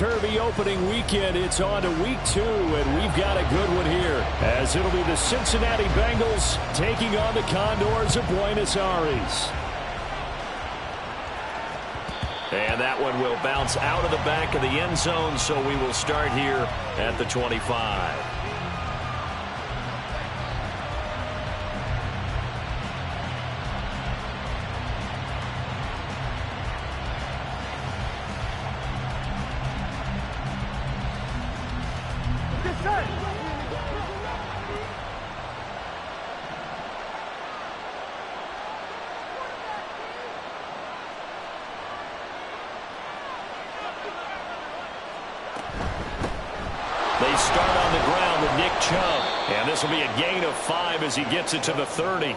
topsy-turvy opening weekend. It's on to week 2, and we've got a good one here, as it'll be the Cincinnati Bengals taking on the Condors of Buenos Aires. And that one will bounce out of the back of the end zone, so we will start here at the 25. They start on the ground with Nick Chubb. And this will be a gain of 5 as he gets it to the 30.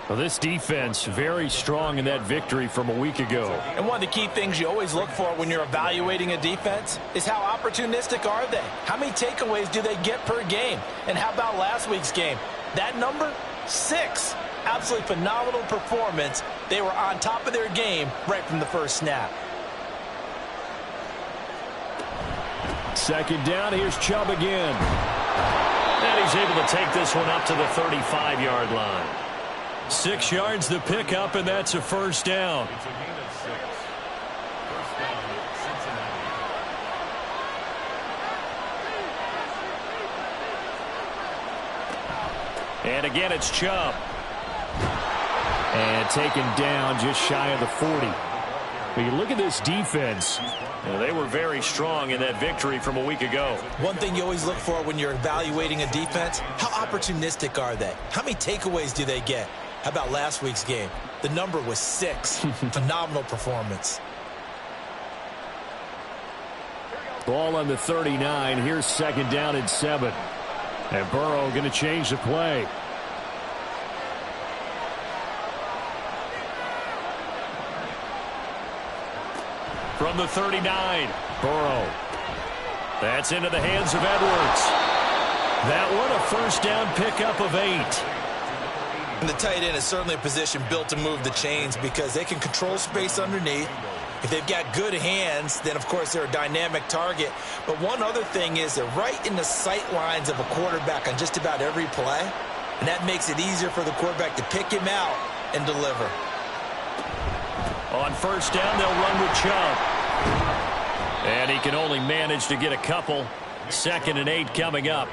Well, this defense very strong in that victory from a week ago. And one of the key things you always look for when you're evaluating a defense is how opportunistic are they? How many takeaways do they get per game? And how about last week's game? That number, 6. Absolutely phenomenal performance. They were on top of their game right from the first snap. Second down, here's Chubb again. And he's able to take this one up to the 35-yard line. 6 yards the pickup, and that's a first down. And again, it's Chubb. And taken down just shy of the 40. But you look at this defense. They were very strong in that victory from a week ago. One thing you always look for when you're evaluating a defense, how opportunistic are they? How many takeaways do they get? How about last week's game? The number was 6. Phenomenal performance. Ball on the 39. Here's second down and 7. And Burrow going to change the play. From the 39, Burrow. That's into the hands of Edwards. That one a first down pickup of 8. And the tight end is certainly a position built to move the chains because they can control space underneath. If they've got good hands, then of course they're a dynamic target. But one other thing is they're right in the sight lines of a quarterback on just about every play. And that makes it easier for the quarterback to pick him out and deliver. On first down, they'll run with Chubb. And he can only manage to get a couple. 2nd and 8 coming up.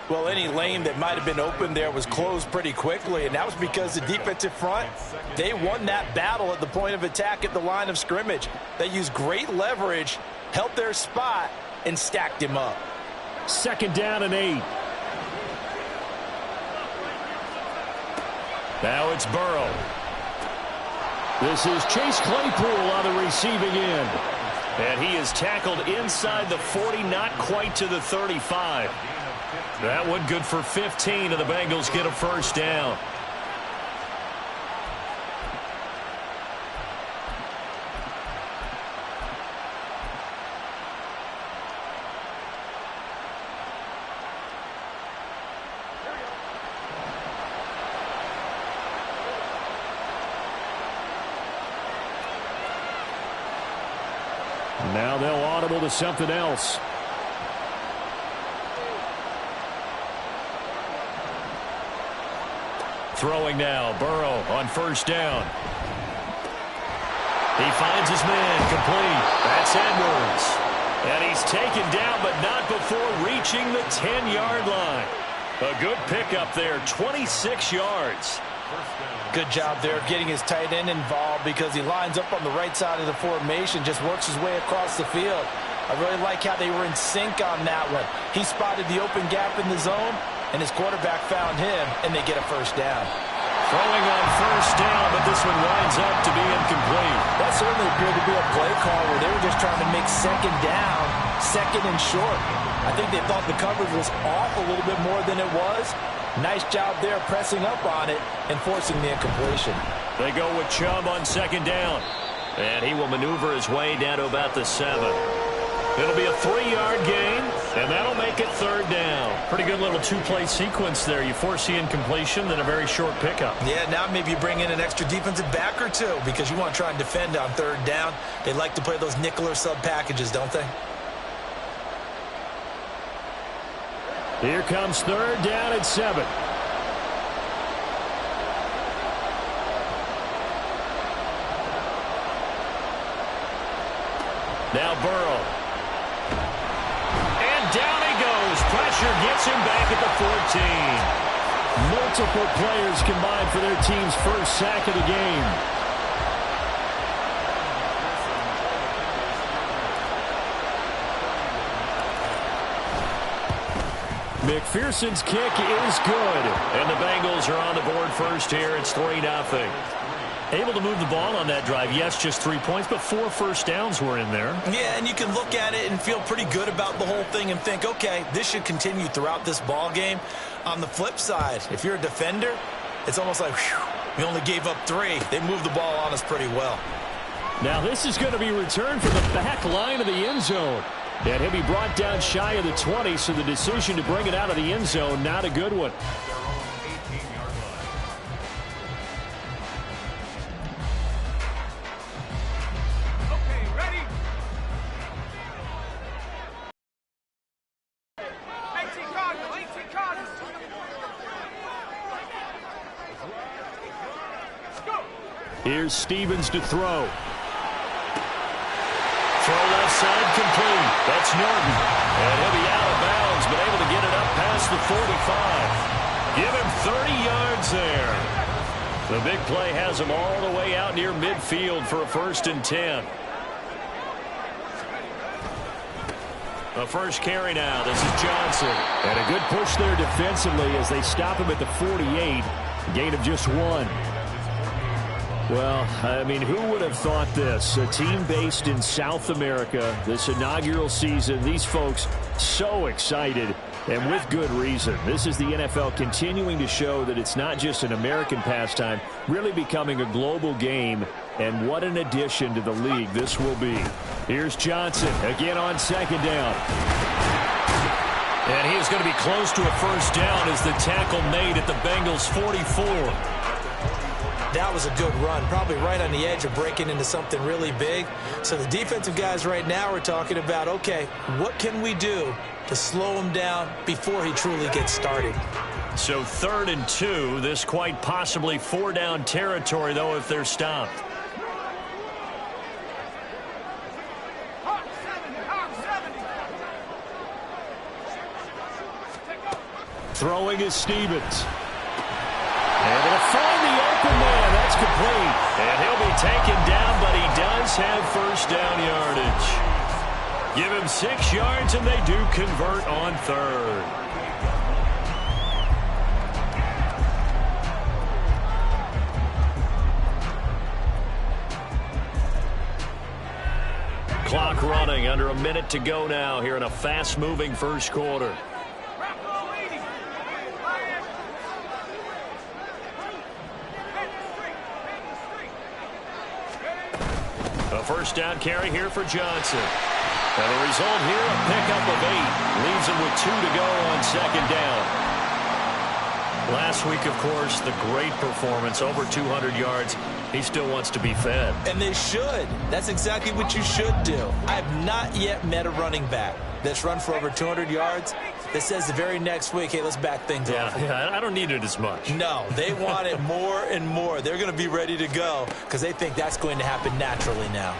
Well, any lane that might have been open there was closed pretty quickly, and that was because the defensive front, they won that battle at the point of attack at the line of scrimmage. They used great leverage, held their spot, and stacked him up. 2nd down and 8. Now it's Burrow. This is Chase Claypool on the receiving end. And he is tackled inside the 40, not quite to the 35. That one good for 15, and the Bengals get a first down. Now they'll audible to something else. Throwing now, Burrow on first down. He finds his man, complete. That's Edwards. And he's taken down, but not before reaching the 10-yard line. A good pickup there, 26 yards. Good job there of getting his tight end involved because he lines up on the right side of the formation, just works his way across the field. I really like how they were in sync on that one. He spotted the open gap in the zone, and his quarterback found him, and they get a first down. Throwing on first down, but this one winds up to be incomplete. That certainly appeared to be a play call where they were just trying to make second down, second and short. I think they thought the coverage was off a little bit more than it was. Nice job there pressing up on it and forcing the incompletion. They go with Chubb on second down. And he will maneuver his way down to about the 7. It'll be a 3-yard gain, and that'll make it 3rd down. Pretty good little 2-play sequence there. You force the incompletion, then a very short pickup. Yeah, now maybe you bring in an extra defensive back or two because you want to try and defend on 3rd down. They like to play those nickel or sub packages, don't they? Here comes 3rd down and 7. Now Burrow. And down he goes. Pressure gets him back at the 14. Multiple players combined for their team's first sack of the game. McPherson's kick is good. And the Bengals are on the board first here. It's 3-0. Able to move the ball on that drive. Yes, just 3 points, but 4 first downs were in there. Yeah, and you can look at it and feel pretty good about the whole thing and think, okay, this should continue throughout this ball game. On the flip side, if you're a defender, it's almost like, whew, we only gave up 3. They moved the ball on us pretty well. Now this is going to be returned from the back line of the end zone. And he'll be brought down shy of the 20, so the decision to bring it out of the end zone, not a good one. Here's Stevens to throw. Throw left side complete. That's Norton. And he'll be out of bounds, but able to get it up past the 45. Give him 30 yards there. The big play has him all the way out near midfield for a 1st and 10. The first carry now. This is Johnson. And a good push there defensively as they stop him at the 48. Gain of just 1. Well, I mean, who would have thought this? A team based in South America, this inaugural season, these folks so excited, and with good reason. This is the NFL continuing to show that it's not just an American pastime, really becoming a global game, and what an addition to the league this will be. Here's Johnson, again on 2nd down. And he is going to be close to a 1st down as the tackle made at the Bengals' 44. That was a good run, probably right on the edge of breaking into something really big. So the defensive guys right now are talking about, okay, what can we do to slow him down before he truly gets started? So 3rd and 2, this quite possibly 4-down territory, though, if they're stopped. Throwing is Stevens. And they'll find the open man. That's complete. And he'll be taken down, but he does have 1st down yardage. Give him 6 yards, and they do convert on 3rd. Clock running, under a minute to go now here in a fast-moving 1st quarter. A 1st down carry here for Johnson. And the result here, a pickup of 8. Leaves him with 2 to go on 2nd down. Last week, of course, the great performance, over 200 yards. He still wants to be fed. And they should. That's exactly what you should do. I have not yet met a running back that's run for over 200 yards that says the very next week, hey, let's back things up. Yeah, I don't need it as much. No, they want it more and more. They're going to be ready to go because they think that's going to happen naturally now.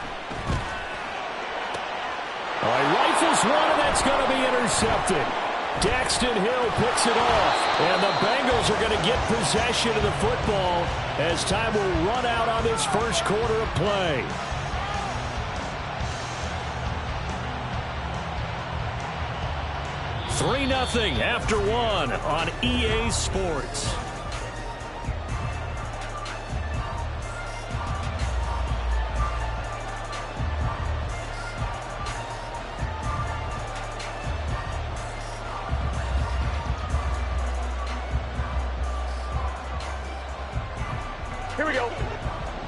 All right, rifles one, and that's going to be intercepted. Daxton Hill picks it off, and the Bengals are going to get possession of the football as time will run out on this 1st quarter of play. Three 3-0 after 1 on EA Sports. Here we go.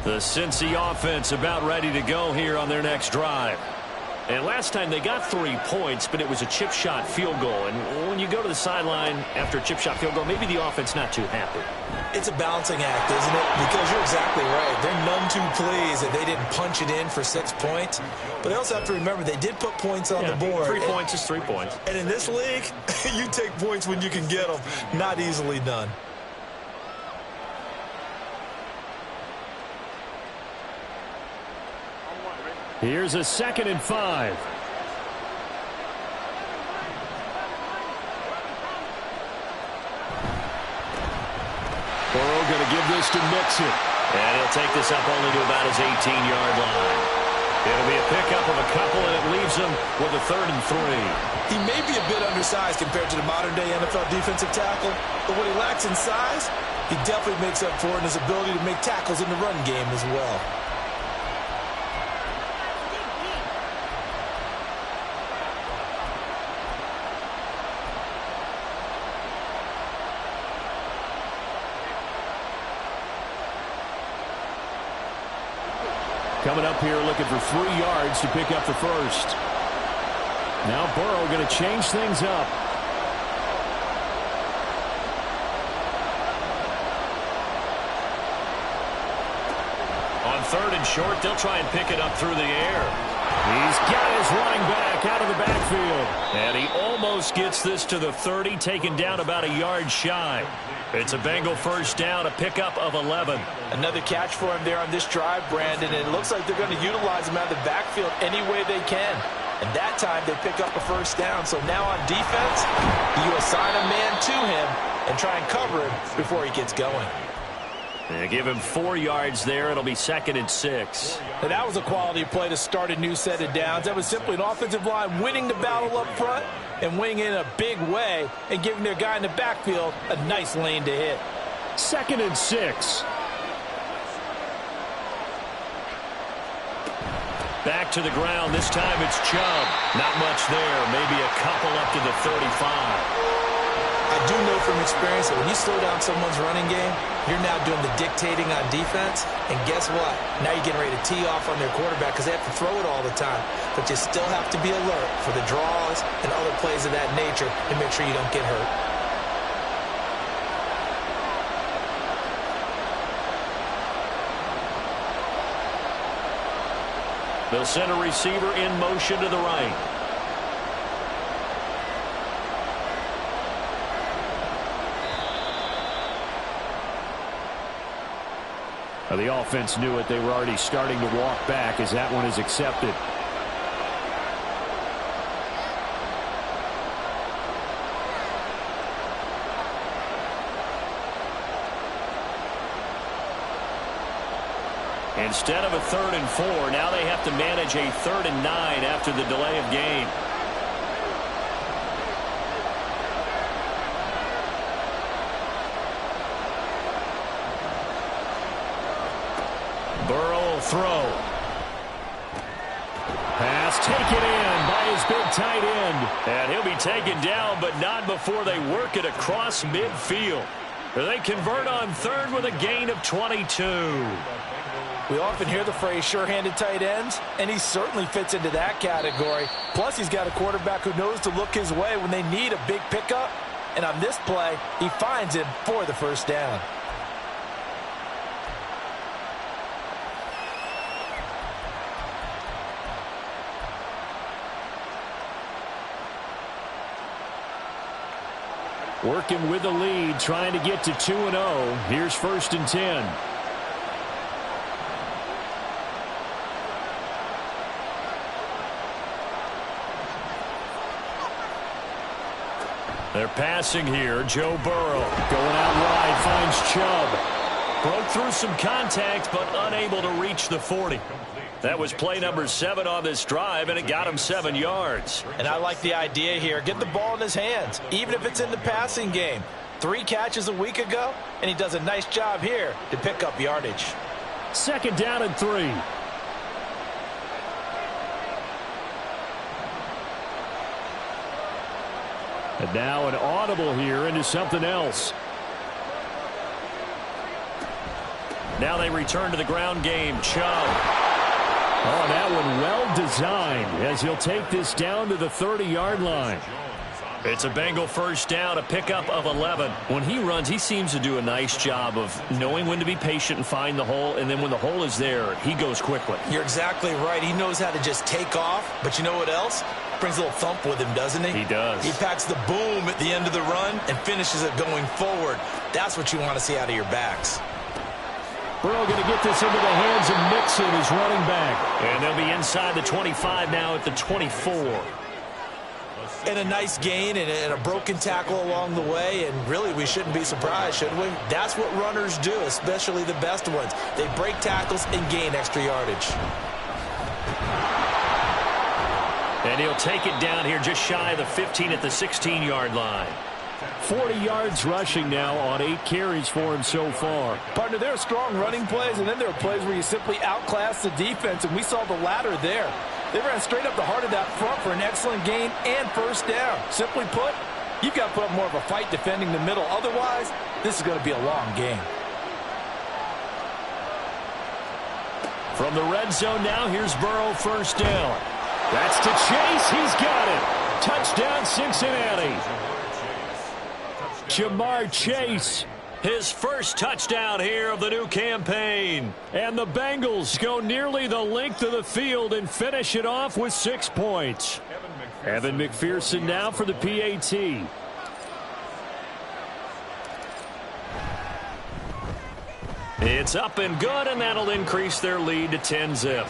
The Cincy offense about ready to go here on their next drive. And last time they got 3 points, but it was a chip shot field goal. And when you go to the sideline after a chip shot field goal, maybe the offense not too happy. It's a balancing act, isn't it? Because you're exactly right. They're none too pleased that they didn't punch it in for 6 points. But they also have to remember they did put points on the board. 3 points is 3 points. And in this league, you take points when you can get them. Not easily done. Here's a 2nd and 5. Burrow going to give this to Mixon. And he'll take this up only to about his 18-yard line. It'll be a pickup of a couple, and it leaves him with a 3rd and 3. He may be a bit undersized compared to the modern-day NFL defensive tackle, but what he lacks in size, he definitely makes up for in his ability to make tackles in the run game as well. Coming up here looking for 3 yards to pick up the first. Now Burrow going to change things up. On 3rd and short, they'll try and pick it up through the air. He's got his running back out of the backfield. And he almost gets this to the 30, taken down about a yard shy. It's a Bengal first down, a pickup of 11. Another catch for him there on this drive, Brandon, and it looks like they're going to utilize him out of the backfield any way they can. And that time they pick up a first down. So now on defense, you assign a man to him and try and cover him before he gets going. They give him 4 yards there. It'll be 2nd and 6. And that was a quality play to start a new set of downs. That was simply an offensive line winning the battle up front and winning in a big way and giving their guy in the backfield a nice lane to hit. 2nd and 6. Back to the ground. This time it's Chubb. Not much there. Maybe a couple up to the 35. I do know from experience that when you slow down someone's running game, you're now doing the dictating on defense. And guess what? Now you're getting ready to tee off on their quarterback because they have to throw it all the time. But you still have to be alert for the draws and other plays of that nature and make sure you don't get hurt. They'll send a receiver in motion to the right. The offense knew it. They were already starting to walk back as that one is accepted. Instead of a 3rd and 4, now they have to manage a 3rd and 9 after the delay of game. Burrow will throw. Pass taken in by his big tight end. And he'll be taken down, but not before they work it across midfield. They convert on 3rd with a gain of 22. We often hear the phrase sure-handed tight ends, and he certainly fits into that category. Plus, he's got a quarterback who knows to look his way when they need a big pickup. And on this play, he finds him for the first down. Working with the lead, trying to get to 2-0. Here's 1st and 10. They're passing here. Joe Burrow going out wide, finds Chubb. Broke through some contact, but unable to reach the 40. That was play number 7 on this drive, and it got him 7 yards. And I like the idea here. Get the ball in his hands, even if it's in the passing game. 3 catches a week ago, and he does a nice job here to pick up yardage. 2nd down and 3. And now an audible here into something else. Now they return to the ground game. Chubb. Oh, that one well designed as he'll take this down to the 30-yard line. It's a Bengal first down, a pickup of 11. When he runs, he seems to do a nice job of knowing when to be patient and find the hole, and then when the hole is there, he goes quickly. You're exactly right. He knows how to just take off, but you know what else? Brings a little thump with him, doesn't he? He does. He packs the boom at the end of the run and finishes it going forward. That's what you want to see out of your backs. Burrow going to get this into the hands of Mixon, his running back. And they'll be inside the 25 now at the 24. And a nice gain and a broken tackle along the way, and really we shouldn't be surprised, should we? That's what runners do, especially the best ones. They break tackles and gain extra yardage. And he'll take it down here just shy of the 15 at the 16-yard line. 40 yards rushing now on 8 carries for him so far. Partner, there are strong running plays, and then there are plays where you simply outclass the defense, and we saw the latter there. They ran straight up the heart of that front for an excellent gain and first down. Simply put, you've got to put up more of a fight defending the middle. Otherwise, this is going to be a long game. From the red zone now, here's Burrow first down. That's to Chase. He's got it. Touchdown, Cincinnati. Jamar Chase. His first touchdown here of the new campaign. And the Bengals go nearly the length of the field and finish it off with 6 points. Evan McPherson now for the PAT. It's up and good, and that'll increase their lead to 10-zip.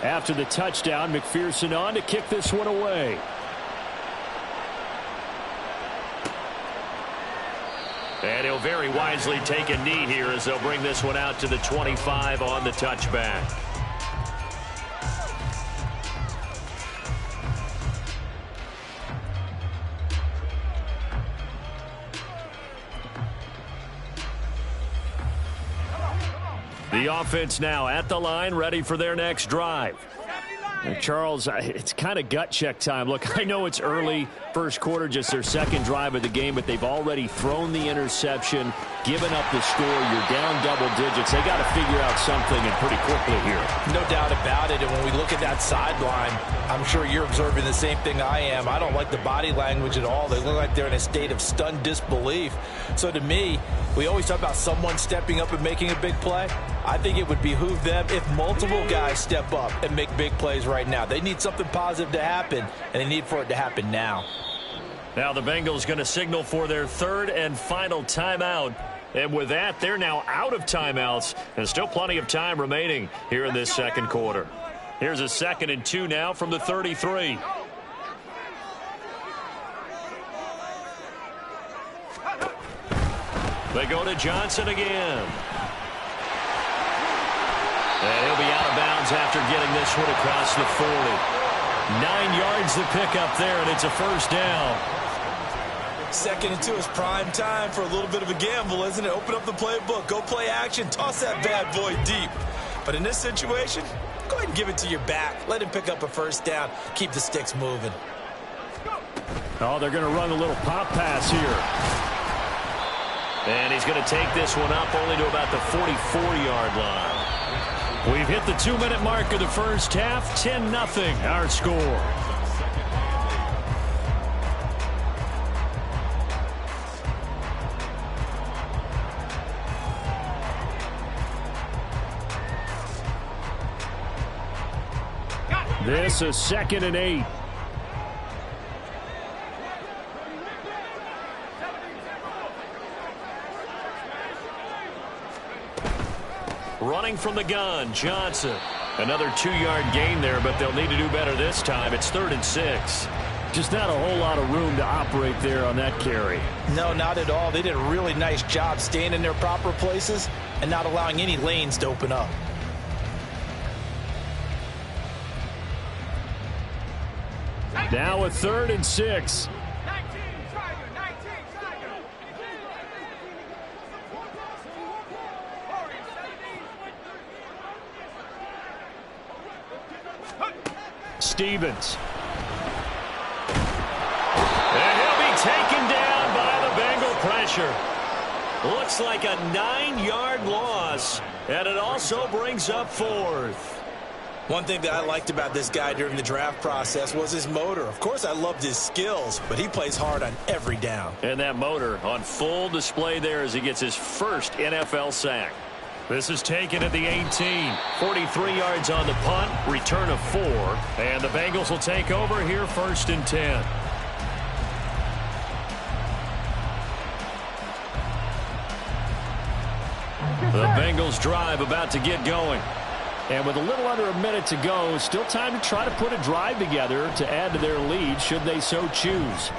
After the touchdown, McPherson on to kick this one away. And he'll very wisely take a knee here as they'll bring this one out to the 25 on the touchback. The offense now at the line, ready for their next drive. Charles, it's kind of gut check time. Look, I know it's early, first quarter, just their second drive of the game, but they've already thrown the interception, given up the score. You're down double digits. They got to figure out something, and pretty quickly here. No doubt about it. And when we look at that sideline, I'm sure you're observing the same thing I am. I don't like the body language at all. They look like they're in a state of stunned disbelief. So to me, we always talk about someone stepping up and making a big play. I think it would behoove them if multiple guys step up and make big plays right now. They need something positive to happen, and they need for it to happen now. Now the Bengals going to signal for their third and final timeout. And with that, they're now out of timeouts. And still plenty of time remaining here in this second quarter. Here's a 2nd and 2 now from the 33. They go to Johnson again. And he'll be out of bounds after getting this one across the 40. 9 yards to pick up there, and it's a first down. 2nd and 2 is prime time for a little bit of a gamble, isn't it? Open up the playbook, go play action, toss that bad boy deep. But in this situation, go ahead and give it to your back. Let him pick up a first down. Keep the sticks moving. Oh, they're going to run a little pop pass here. And he's going to take this one up only to about the 44-yard line. We've hit the 2-minute mark of the first half. 10-0 our score. This is 2nd and 8. Running from the gun, Johnson. Another 2-yard gain there, but they'll need to do better this time. It's 3rd and 6. Just not a whole lot of room to operate there on that carry. No, not at all. They did a really nice job staying in their proper places and not allowing any lanes to open up. Now a 3rd and 6. Stevens. And he'll be taken down by the Bengal pressure. Looks like a 9-yard loss, and it also brings up 4th. One thing that I liked about this guy during the draft process was his motor. Of course, I loved his skills, but he plays hard on every down. And that motor on full display there as he gets his first NFL sack. This is taken at the 18. 43 yards on the punt, return of 4. And the Bengals will take over here 1st and 10. The Bengals drive about to get going. And with a little under a minute to go, still time to try to put a drive together to add to their lead should they so choose.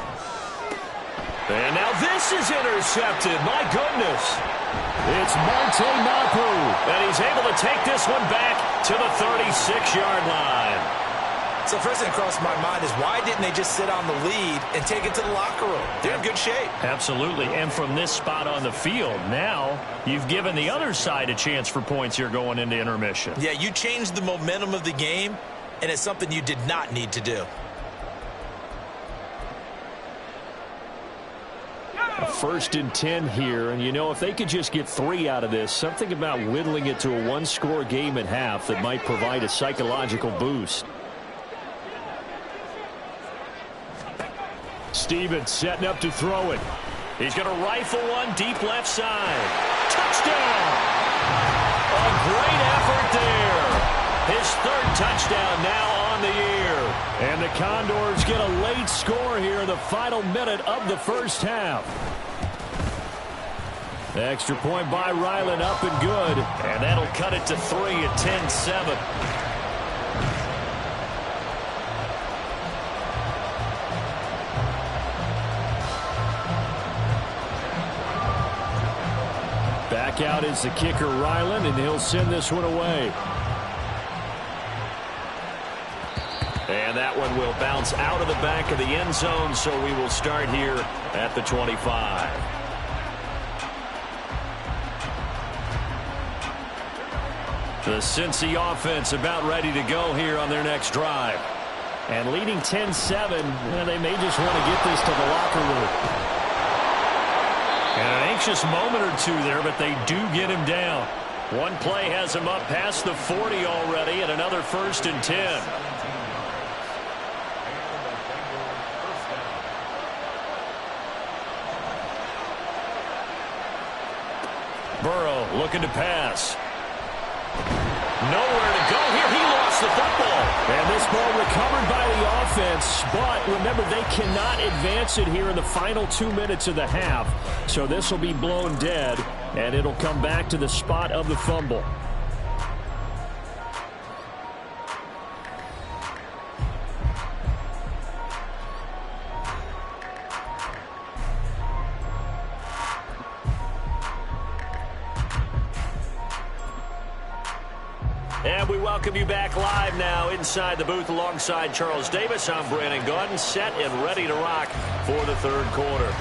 And now this is intercepted. My goodness. It's Monte Mapu. And he's able to take this one back to the 36-yard line. So first thing that crossed my mind is why didn't they just sit on the lead and take it to the locker room? They're in good shape. Absolutely. And from this spot on the field, now you've given the other side a chance for points here going into intermission. Yeah, you changed the momentum of the game, and it's something you did not need to do. 1st and 10 here, and you know, if they could just get 3 out of this, something about whittling it to a 1-score game at half that might provide a psychological boost. Stevens setting up to throw it. He's going to rifle one deep left side. Touchdown! A great effort there. His 3rd touchdown now on the year. And the Condors get a late score here in the final minute of the first half. The extra point by Ryland up and good. And that'll cut it to 3 at 10-7. Back out is the kicker, Ryland, and he'll send this one away. And that one will bounce out of the back of the end zone, so we will start here at the 25. The Cincy offense about ready to go here on their next drive. And leading 10-7, they may just want to get this to the locker room. And an anxious moment or two there, but they do get him down. One play has him up past the 40 already, and another 1st and 10. Burrow looking to pass. Nowhere to go here. He lost the football. And this ball recovered by the offense. But remember, they cannot advance it here in the final 2 minutes of the half. So this will be blown dead, and it'll come back to the spot of the fumble. And we welcome you back live now inside the booth alongside Charles Davis. I'm Brandon Gaudin, set and ready to rock for the 3rd quarter.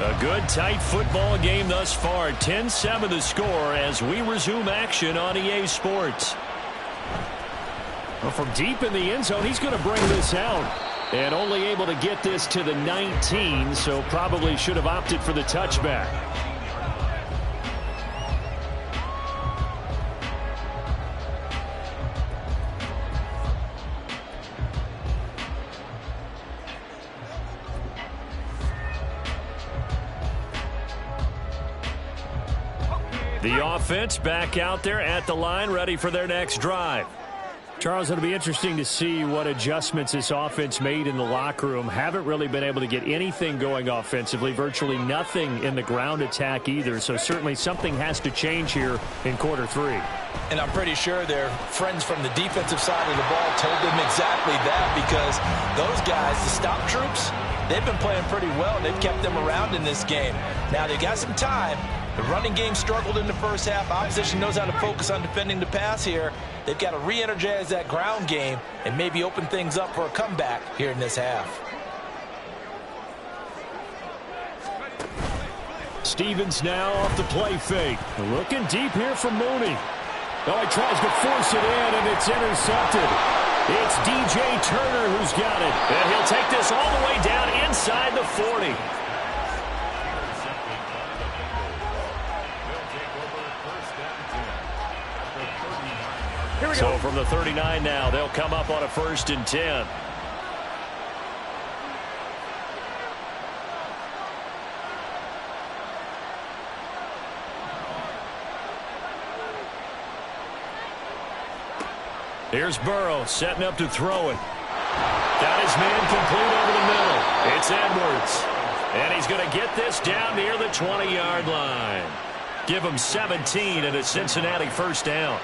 A good, tight football game thus far. 10-7 the score as we resume action on EA Sports. Well, from deep in the end zone, he's going to bring this out. And only able to get this to the 19, so probably should have opted for the touchback. The offense back out there at the line, ready for their next drive. Charles, it'll be interesting to see what adjustments this offense made in the locker room. Haven't really been able to get anything going offensively, virtually nothing in the ground attack either. So certainly something has to change here in quarter 3. And I'm pretty sure their friends from the defensive side of the ball told them exactly that, because those guys, the stop troops, they've been playing pretty well. They've kept them around in this game. Now they've got some time. The running game struggled in the first half. Opposition knows how to focus on defending the pass here. They've got to re-energize that ground game and maybe open things up for a comeback here in this half. Stevens now off the play fake. Looking deep here from Mooney. Oh, he tries to force it in, and it's intercepted. It's DJ Turner who's got it. And he'll take this all the way down inside the 40. So from the 39 now, they'll come up on a 1st and 10. Here's Burrow setting up to throw it. Got his man complete over the middle. It's Edwards. And he's going to get this down near the 20-yard line. Give him 17 and a Cincinnati 1st down.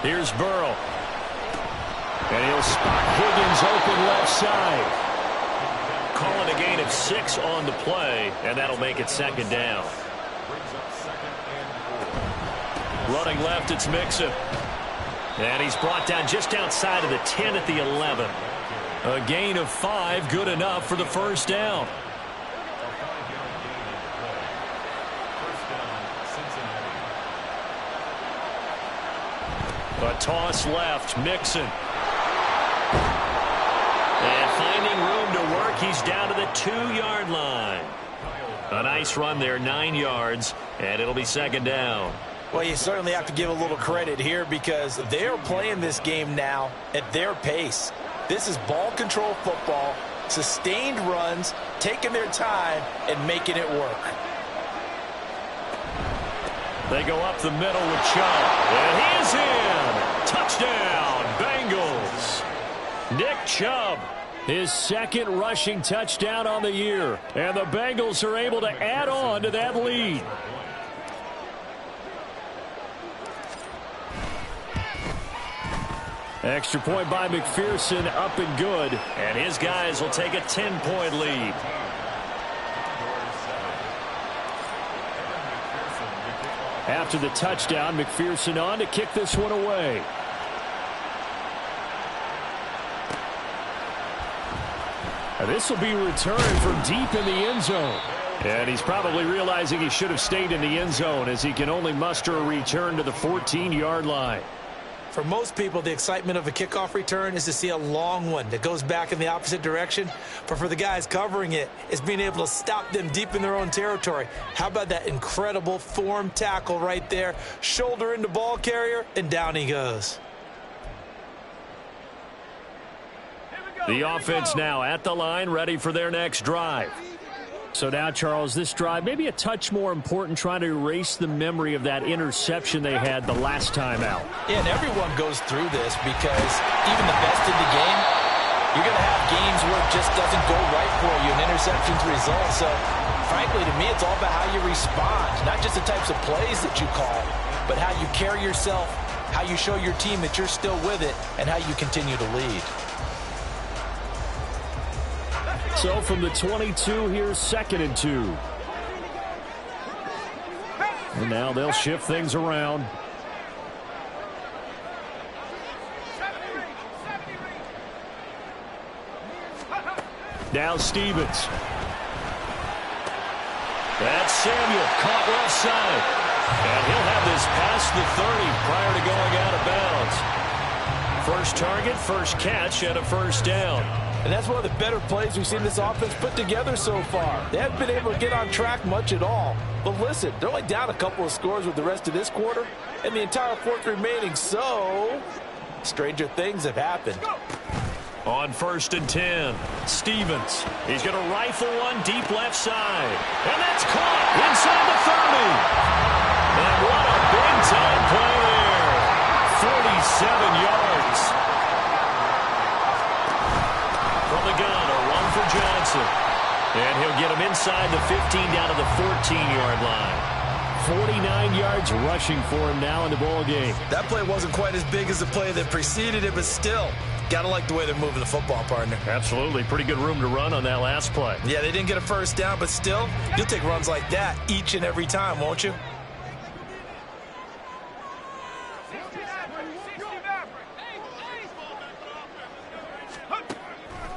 Here's Burrow. And he'll spot Higgins open left side. Calling a gain of 6 on the play, and that'll make it 2nd down. Running left, it's Mixon. And he's brought down just outside of the 10 at the 11. A gain of 5, good enough for the 1st down. A toss left, Mixon. And finding room to work, he's down to the 2-yard line. A nice run there, 9 yards, and it'll be 2nd down. Well, you certainly have to give a little credit here because they're playing this game now at their pace. This is ball control football, sustained runs, taking their time, and making it work. They go up the middle with Chubb. And he is in. Touchdown, Bengals. Nick Chubb. His 2nd rushing touchdown on the year. And the Bengals are able to add on to that lead. Extra point by McPherson, up and good. And his guys will take a 10-point lead. After the touchdown, McPherson on to kick this one away. And this will be returned from deep in the end zone. And he's probably realizing he should have stayed in the end zone as he can only muster a return to the 14-yard line. For most people, the excitement of a kickoff return is to see a long one that goes back in the opposite direction. But for the guys covering it, it's being able to stop them deep in their own territory. How about that incredible form tackle right there? Shoulder into ball carrier, and down he goes. The offense now at the line, ready for their next drive. So now, Charles, this drive maybe a touch more important, trying to erase the memory of that interception they had the last time out. Yeah, and everyone goes through this because even the best in the game, you're going to have games where it just doesn't go right for you, and interceptions result. So, frankly, to me, it's all about how you respond, not just the types of plays that you call, but how you carry yourself, how you show your team that you're still with it, and how you continue to lead. So from the 22, here's 2nd and 2. And now they'll shift things around. Now Stevens. That's Samuel, caught left side. And he'll have this past the 30 prior to going out of bounds. First target, first catch, and a 1st down. And that's one of the better plays we've seen this offense put together so far. They haven't been able to get on track much at all. But listen, they're only down a couple of scores with the rest of this quarter and the entire 4th remaining. So, stranger things have happened. On 1st and 10, Stevens. He's going to rifle one deep left side. And that's caught inside the 30. And what a big-time play there. 47 yards. From the gun, a run for Johnson. And he'll get him inside the 15 down to the 14-yard line. 49 yards rushing for him now in the ball game. That play wasn't quite as big as the play that preceded it, but still, got to like the way they're moving the football, partner. Absolutely. Pretty good room to run on that last play. Yeah, they didn't get a 1st down, but still, you'll take runs like that each and every time, won't you?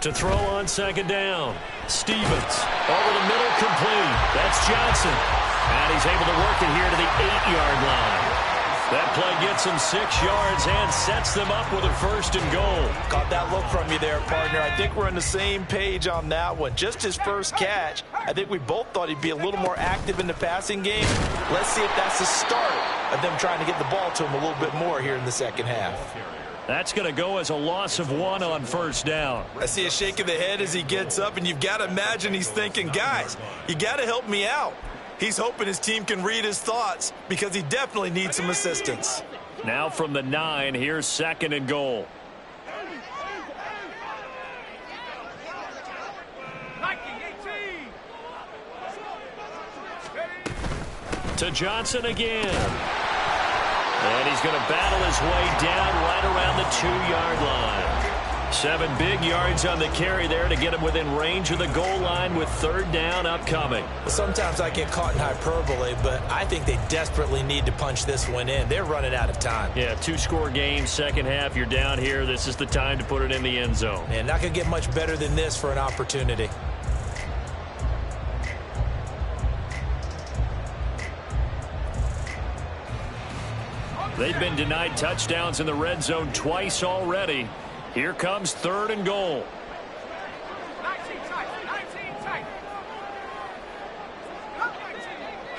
To throw on 2nd down. Stevens over the middle, complete. That's Johnson. And he's able to work it here to the 8-yard line. That play gets him 6 yards and sets them up with a 1st and goal. Caught that look from you there, partner. I think we're on the same page on that one. Just his first catch. I think we both thought he'd be a little more active in the passing game. Let's see if that's the start of them trying to get the ball to him a little bit more here in the second half. That's going to go as a loss of 1 on 1st down. I see a shake of the head as he gets up, and you've got to imagine he's thinking, guys, you got to help me out. He's hoping his team can read his thoughts because he definitely needs some assistance. Now from the 9, here's 2nd and goal. To Johnson again. And he's going to battle his way down right around the 2-yard line. 7 big yards on the carry there to get him within range of the goal line with 3rd down upcoming. Sometimes I get caught in hyperbole, but I think they desperately need to punch this one in. They're running out of time. Yeah, 2-score game, second half, you're down here. This is the time to put it in the end zone. Man, not going to get much better than this for an opportunity. They've been denied touchdowns in the red zone twice already. Here comes 3rd and goal. 19 tight.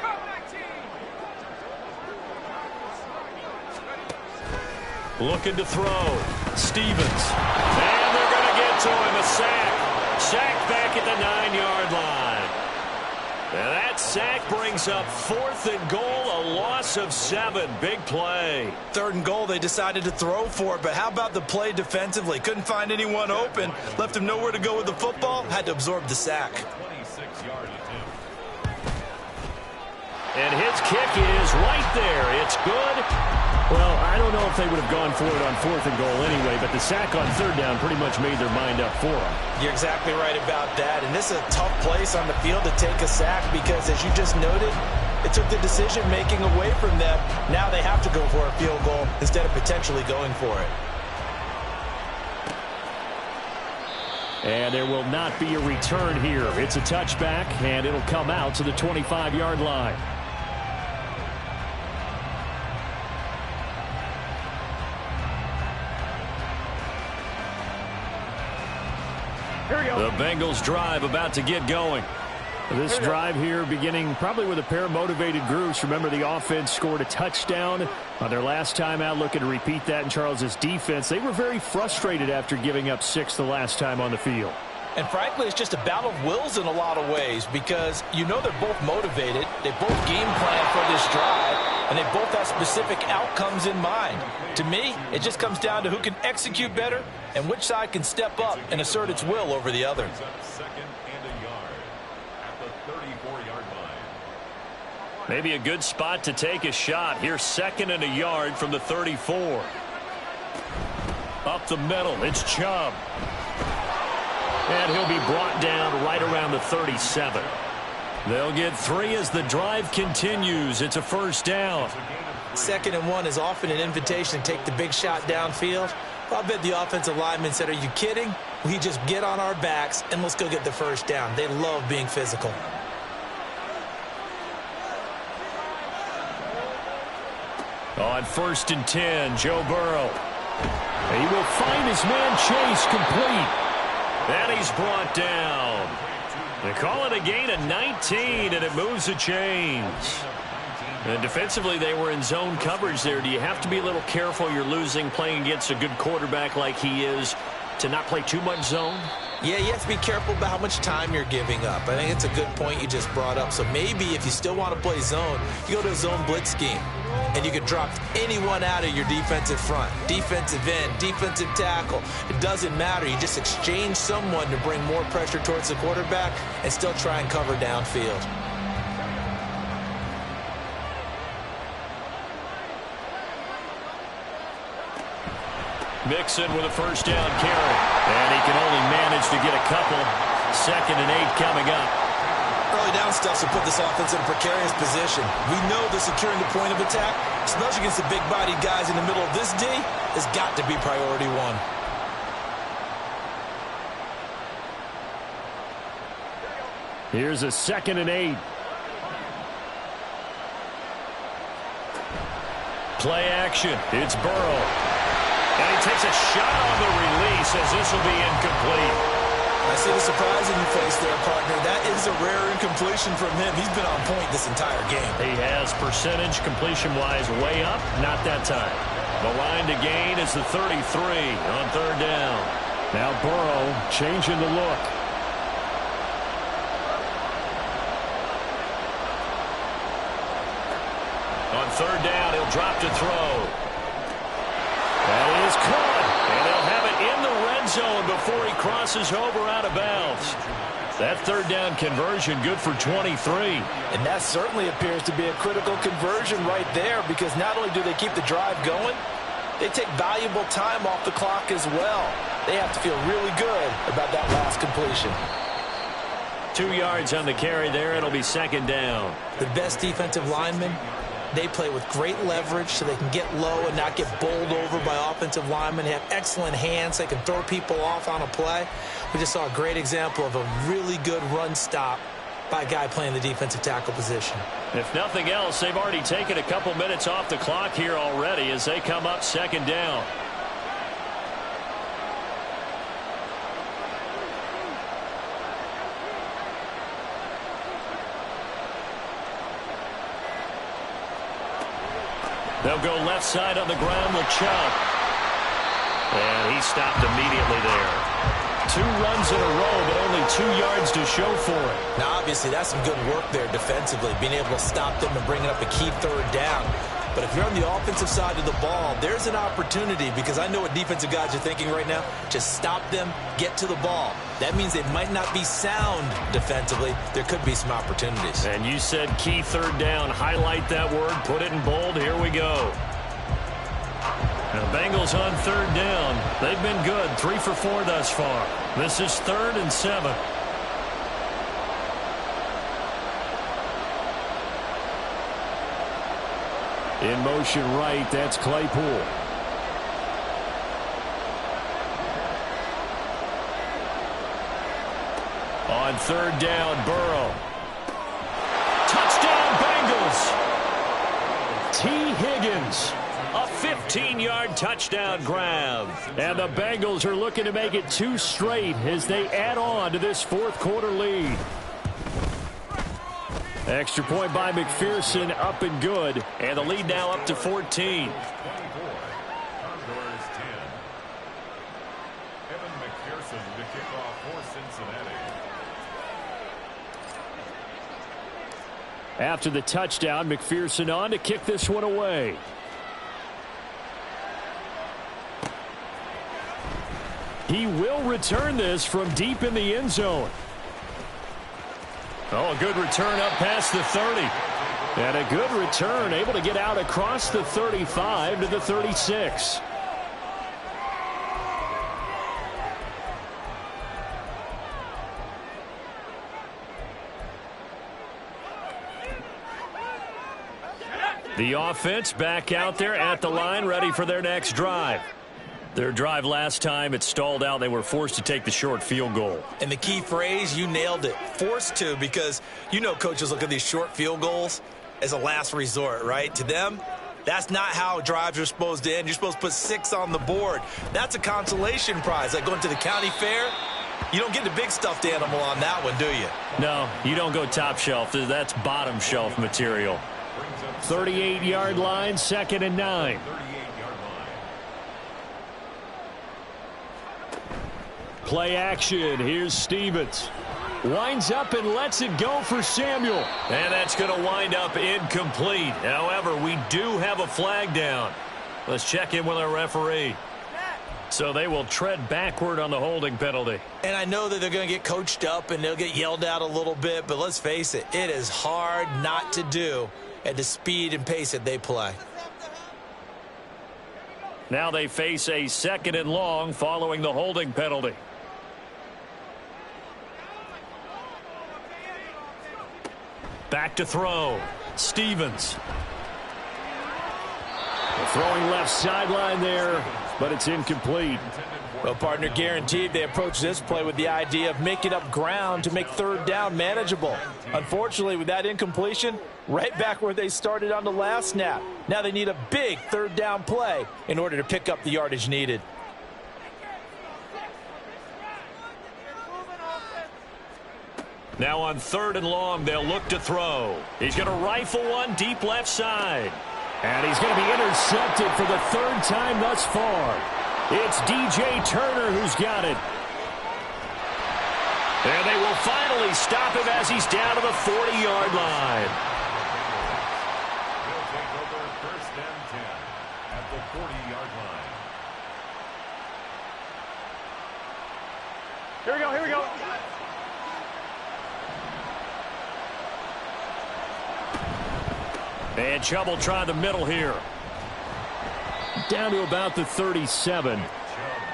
Come 19. Looking to throw. Stevens. And they're going to get to him. A sack. Sack back at the 9-yard line. And that sack brings up 4th and goal, a loss of 7. Big play. 3rd and goal, they decided to throw for it, but how about the play defensively? Couldn't find anyone open, left him nowhere to go with the football, had to absorb the sack. And his kick is right there. It's good. Well, I don't know if they would have gone for it on 4th and goal anyway, but the sack on 3rd down pretty much made their mind up for them. You're exactly right about that, and this is a tough place on the field to take a sack because, as you just noted, it took the decision-making away from them. Now they have to go for a field goal instead of potentially going for it. And there will not be a return here. It's a touchback, and it'll come out to the 25-yard line. The Bengals drive about to get going. This drive here beginning probably with a pair of motivated groups. Remember, the offense scored a touchdown on their last time out. Looking to repeat that in Charles's defense. They were very frustrated after giving up 6 the last time on the field. And frankly, it's just a battle of wills in a lot of ways because you know they're both motivated. They both game plan for this drive, and they both have specific outcomes in mind. To me, it just comes down to who can execute better and which side can step up and assert its will over the other. Maybe a good spot to take a shot. Here's 2nd and a yard from the 34. Up the middle, it's Chubb. And he'll be brought down right around the 37. They'll get 3 as the drive continues. It's a 1st down. 2nd and 1 is often an invitation to take the big shot downfield. Well, I bet the offensive lineman said, are you kidding? We just get on our backs and let's go get the 1st down. They love being physical. On 1st and 10, Joe Burrow. He will find his man Chase complete. And he's brought down. They call it a gain of 19, and it moves the chains. And defensively, they were in zone coverage there. Do you have to be a little careful? You're losing, playing against a good quarterback like he is, to not play too much zone? Yeah, you have to be careful about how much time you're giving up. I think it's a good point you just brought up. So maybe if you still want to play zone, you go to a zone blitz scheme. And you can drop anyone out of your defensive front, defensive end, defensive tackle. It doesn't matter. You just exchange someone to bring more pressure towards the quarterback and still try and cover downfield. Mixon with a 1st down carry. And he can only manage to get a couple. 2nd and 8 coming up. Early down stuff will put this offense in a precarious position. We know that securing the point of attack, especially against the big-bodied guys in the middle of this D, has got to be priority 1. Here's a 2nd and 8. Play action. It's Burrow. And he takes a shot on the release as this will be incomplete. I see the surprise in your face there, partner. That is a rare incompletion from him. He's been on point this entire game. He has percentage completion-wise way up, not that time. The line to gain is the 33 on third down. Now Burrow changing the look. On third down, he'll drop to throw. That is caught, and they'll have it in the red zone before he crosses over out of bounds. That third down conversion good for 23. And that certainly appears to be a critical conversion right there, because not only do they keep the drive going, they take valuable time off the clock as well. They have to feel really good about that last completion. 2 yards on the carry there. It'll be second down. The best defensive linemen, they play with great leverage so they can get low and not get bowled over by offensive linemen. They have excellent hands. They can throw people off on a play. We just saw a great example of a really good run stop by a guy playing the defensive tackle position. If nothing else, they've already taken a couple minutes off the clock here already as they come up second down. They'll go left side on the ground with Chubb. And he stopped immediately there. 2 runs in a row, but only 2 yards to show for it. Now, obviously, that's some good work there defensively, being able to stop them and bringing up a key third down. But if you're on the offensive side of the ball, there's an opportunity, because I know what defensive guys are thinking right now. Just stop them, get to the ball. That means they might not be sound defensively. There could be some opportunities. And you said key third down. Highlight that word. Put it in bold. Here we go. Now, Bengals on third down. They've been good. 3 for 4 thus far. This is 3rd and 7. In motion right, that's Claypool. On third down, Burrow. Touchdown, Bengals! T. Higgins. A 15-yard touchdown grab. And the Bengals are looking to make it 2 straight as they add on to this fourth quarter lead. Extra point by McPherson, up and good. And the lead now up to 14. After the touchdown, McPherson on to kick this one away. He will return this from deep in the end zone. Oh, a good return up past the 30. And a good return, able to get out across the 35 to the 36. The offense back out there at the line, ready for their next drive. Their drive last time, it stalled out. They were forced to take the short field goal. And the key phrase, you nailed it, forced to, because you know coaches look at these short field goals as a last resort, right? To them, that's not how drives are supposed to end. You're supposed to put 6 on the board. That's a consolation prize, like going to the county fair. You don't get the big stuffed animal on that one, do you? No, you don't go top shelf. That's bottom shelf material. 38-yard line, 2nd and 9. Play action. Here's Stevens. Winds up and lets it go for Samuel. And that's going to wind up incomplete. However, we do have a flag down. Let's check in with our referee. So they will tread backward on the holding penalty. And I know that they're going to get coached up and they'll get yelled at a little bit, but let's face it, it is hard not to do at the speed and pace that they play. Now they face a 2nd and long following the holding penalty. Back to throw. Stevens. Throwing left sideline there, but it's incomplete. Well, partner, guaranteed they approach this play with the idea of making up ground to make third down manageable. Unfortunately, with that incompletion, Right back where they started on the last snap. Now they need a big third down play in order to pick up the yardage needed. Now on 3rd and long, they'll look to throw. He's going to rifle one deep left side. And he's going to be intercepted for the 3rd time thus far. It's DJ Turner who's got it. And they will finally stop him as he's down to the 40-yard line. He'll take over 1st and 10 at the 40-yard line. Here we go, here we go. And Chubb will try the middle here. Down to about the 37.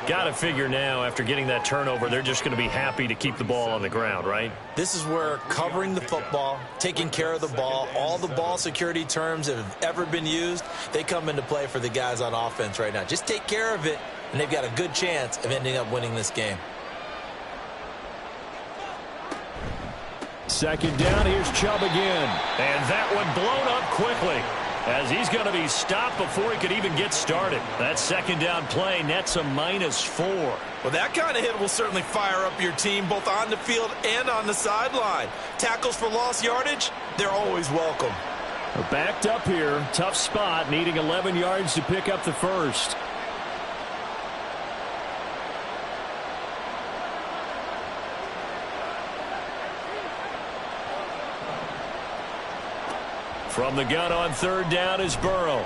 Got to figure now, after getting that turnover, they're just going to be happy to keep the ball on the ground, right? This is where covering the football, taking care of the ball, all the ball security terms that have ever been used, they come into play for the guys on offense right now. Just take care of it, and they've got a good chance of ending up winning this game. 2nd down, here's Chubb again. And that one blown up quickly, as he's going to be stopped before he could even get started. That 2nd down play nets a -4. Well, that kind of hit will certainly fire up your team both on the field and on the sideline. Tackles for lost yardage, they're always welcome. We're backed up here. Tough spot, needing 11 yards to pick up the 1st. From the gun on 3rd down is Burrow.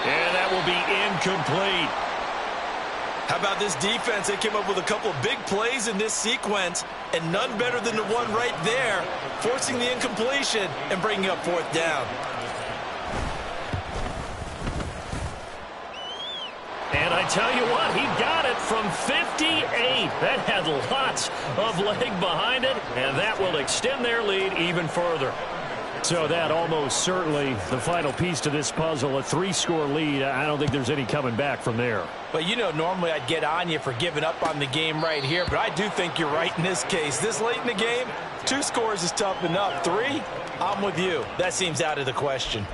And that will be incomplete. How about this defense? They came up with a couple of big plays in this sequence, and none better than the one right there, forcing the incompletion and bringing up 4th down. And I tell you what, he got it from 58. That had lots of leg behind it, and that will extend their lead even further. So that almost certainly the final piece to this puzzle, a 3-score lead. I don't think there's any coming back from there. But you know, normally I'd get on you for giving up on the game right here, but I do think you're right in this case. This late in the game, 2 scores is tough enough. 3, I'm with you. That seems out of the question.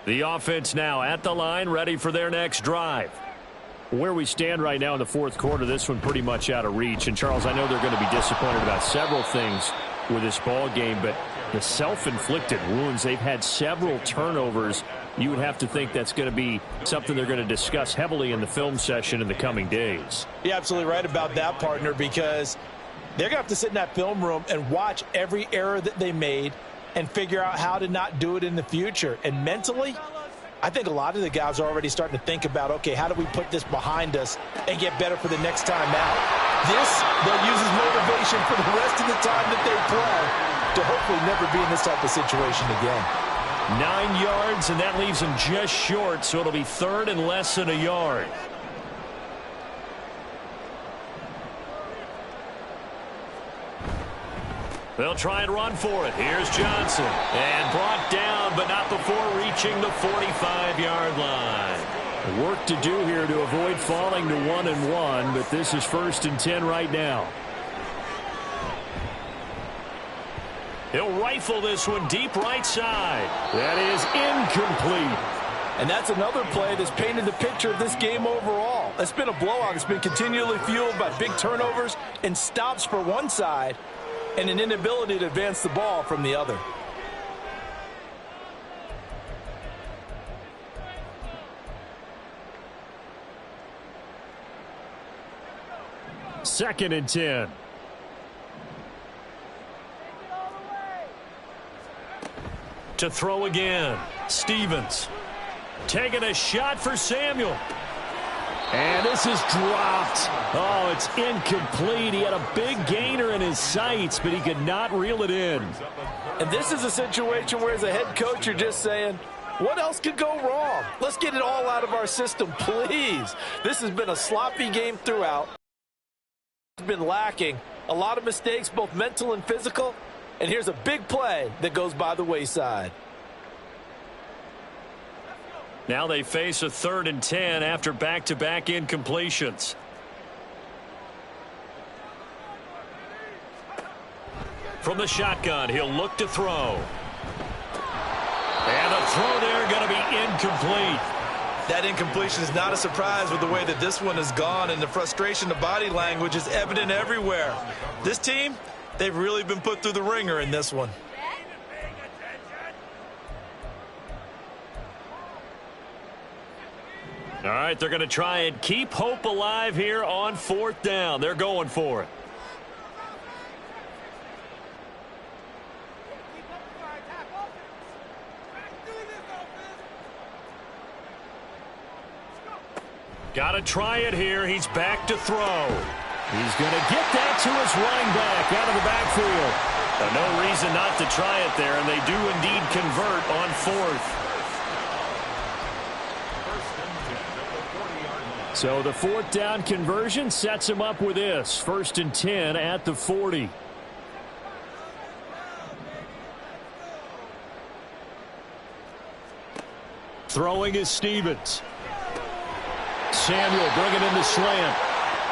The offense now at the line, ready for their next drive. Where we stand right now in the 4th quarter, this one pretty much out of reach. And, Charles, I know they're going to be disappointed about several things with this ball game, but the self-inflicted wounds, they've had several turnovers. You would have to think that's going to be something they're going to discuss heavily in the film session in the coming days. You're absolutely right about that, partner, because they're going to have to sit in that film room and watch every error that they made and figure out how to not do it in the future. And mentally, I think a lot of the guys are already starting to think about, okay, how do we put this behind us and get better for the next time out? This, they'll use as motivation for the rest of the time that they play to hopefully never be in this type of situation again. 9 yards, and that leaves them just short, so it'll be 3rd and less than a yard. They'll try and run for it. Here's Johnson. And brought down, but not before reaching the 45-yard line. Work to do here to avoid falling to 1-1, but this is 1st and 10 right now. He'll rifle this one deep right side. That is incomplete. And that's another play that's painted the picture of this game overall. It's been a blowout. It's been continually fueled by big turnovers and stops for one side and an inability to advance the ball from the other. Second and 10. To throw again. Stevens taking a shot for Samuel. And this is dropped. Oh, it's incomplete. He had a big gainer in his sights, but he could not reel it in. And this is a situation where, as a head coach, you're just saying, what else could go wrong? Let's get it all out of our system, please. This has been a sloppy game throughout. It's been lacking A lot of mistakes, both mental and physical. And here's a big play that goes by the wayside. Now they face a 3rd and 10 after back-to-back incompletions. From the shotgun, he'll look to throw. And the throw there going to be incomplete. That incompletion is not a surprise with the way that this one has gone, and the frustration, the body language is evident everywhere. This team, they've really been put through the ringer in this one. All right, they're going to try and keep hope alive here on 4th down. They're going for it. Got to try it here. He's back to throw. He's going to get that to his running back out of the backfield. No reason not to try it there, and they do indeed convert on 4th. So the 4th down conversion sets him up with this. 1st and 10 at the 40. Throwing is Stevens. Samuel bringing in the slant.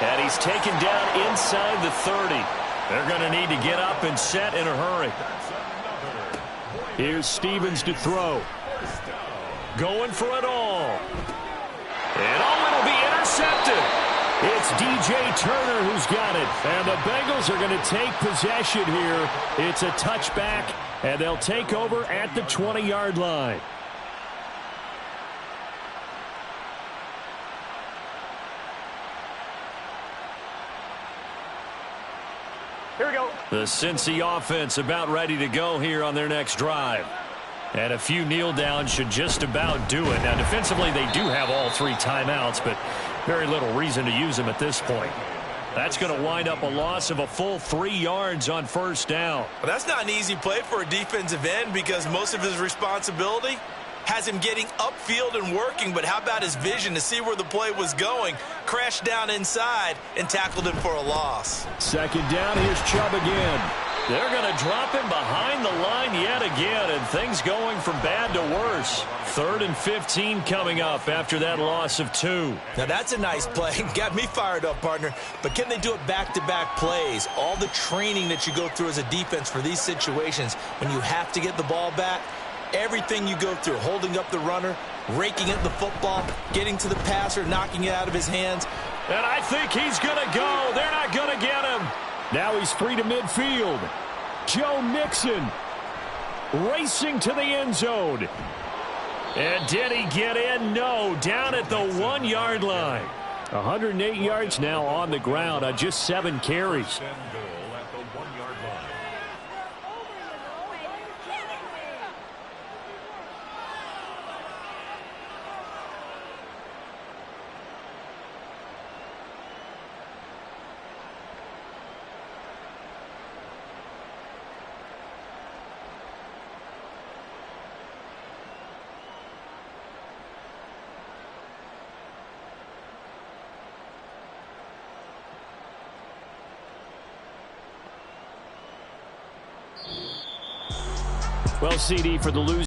And he's taken down inside the 30. They're going to need to get up and set in a hurry. Here's Stevens to throw. Going for it all. And it'll be intercepted. It's DJ Turner who's got it. And the Bengals are going to take possession here. It's a touchback, and they'll take over at the 20-yard line. Here we go. The Cincy offense about ready to go here on their next drive. And a few kneel downs should just about do it. Now, defensively, they do have all 3 timeouts, but very little reason to use them at this point. That's going to wind up a loss of a full 3 yards on 1st down. Well, that's not an easy play for a defensive end because most of his responsibility has him getting upfield and working, but how about his vision to see where the play was going, crashed down inside, and tackled him for a loss. 2nd down, here's Chubb again. They're going to drop him behind the line yet again, and things going from bad to worse. 3rd and 15 coming up after that loss of 2. Now that's a nice play. Got me fired up, partner. But can they do it back-to-back plays? All the training that you go through as a defense for these situations, when you have to get the ball back, everything you go through, holding up the runner, raking at the football, getting to the passer, knocking it out of his hands. And I think he's going to go. They're not going to get him. Now he's free to midfield. Joe Mixon racing to the end zone. And did he get in? No, down at the 1-yard line. 108 yards now on the ground on just 7 carries. Well, CD, for the losing